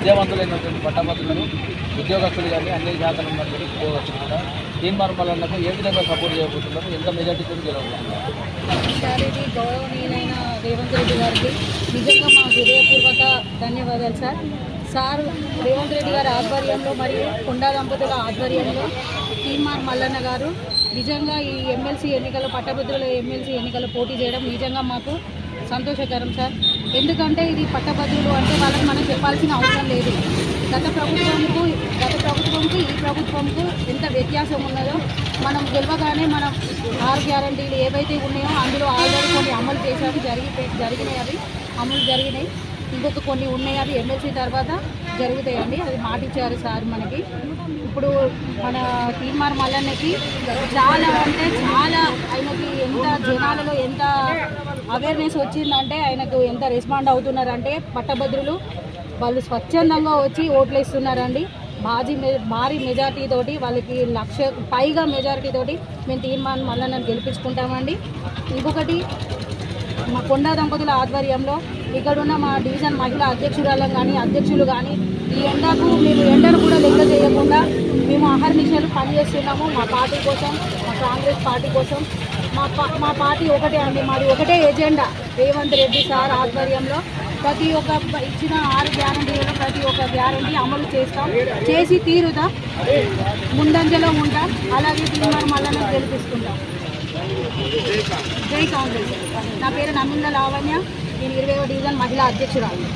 విద్యావంతులైనటువంటి పట్టభద్రులు ఉద్యోగస్తులు కానీ అన్ని శాతం ఉన్నటువంటి ఉద్యోగస్తులు కూడా తీన్మార్ మల్లన్నకు ఏ విధంగా సపోర్ట్ చేయబోతున్నారు, ఎంత మెజార్టీతో గెలవబోతున్నారు? సార్, ఇది గౌరవనీయులైన రేవంత్ రెడ్డి గారికి నిజంగా మా హృదయపూర్వక ధన్యవాదాలు సార్. సార్ రేవంత్ రెడ్డి గారి ఆధ్వర్యంలో మరియు కొండా దంపతుల ఆధ్వర్యంలో తీన్మార్ మల్లన్న గారు నిజంగా ఈ ఎమ్మెల్సీ ఎన్నికల్లో పట్టభద్రుల ఎమ్మెల్సీ ఎన్నికల్లో పోటీ చేయడం నిజంగా మాకు సంతోషకరం సార్. ఎందుకంటే ఇది పట్టభద్రులు అంటే వాళ్ళకి మనం చెప్పాల్సిన అవసరం లేదు. గత ప్రభుత్వంకు ఈ ప్రభుత్వంకు ఎంత వ్యత్యాసం ఉన్నదో మనం గెలవగానే మనం 6 గ్యారంటీలు ఏవైతే ఉన్నాయో అందులో ఆల్రెడీ కొన్ని అమలు చేశాము, జరిగినాయి, అవి అమలు జరిగినాయి. ఇంకొక కొన్ని ఉన్నాయి, అవి ఎమ్మెల్సీ తర్వాత జరుగుతాయండి. అది మాట ఇచ్చారు సార్ మనకి. ఇప్పుడు మన తీన్మార్ మల్లన్నకి చాలా అంటే చాలా ఆయనకి ఎంత జనాలలో ఎంత అవేర్నెస్ వచ్చిందంటే ఆయనకు ఎంత రెస్పాండ్ అవుతున్నారంటే పట్టభద్రులు వాళ్ళు స్వచ్ఛందంగా వచ్చి ఓట్లు ఇస్తున్నారండి. భారీ మెజార్టీతోటి వాళ్ళకి 1,00,000 పైగా మెజారిటీతోటి మేము తీన్మార్ మల్లన్నను గెలిపించుకుంటామండి. ఇంకొకటి మా కొండా దంపతుల ఆధ్వర్యంలో ఇక్కడున్న మా డివిజన్ మహిళా అధ్యక్షురాలను కానీ అధ్యక్షులు కానీ ఈ ఎండకు మేము ఎండను కూడా లెక్క చేయకుండా మేము అహర్నిశలు పనిచేస్తున్నాము మా పార్టీ కోసం, మా కాంగ్రెస్ పార్టీ కోసం. మా పార్టీ ఒకటే అండి, మాది ఒకటే ఎజెండా. రేవంత్ రెడ్డి సార్ ఆధ్వర్యంలో ప్రతి ఒక్క ఇచ్చిన 6 గ్యారంటీలలో ప్రతి ఒక్క గ్యారంటీ అమలు చేస్తాం, చేసి తీరుతాం, ముందంజలో ఉంటాం. అలాగే తీన్మార్ మల్లన్నను గెలిపిస్తుంటాం. జై కాంగ్రెస్. నా పేరు నమింద లావణ్య, నేను 20వ డివిజన్ మహిళా అధ్యక్షురాలు.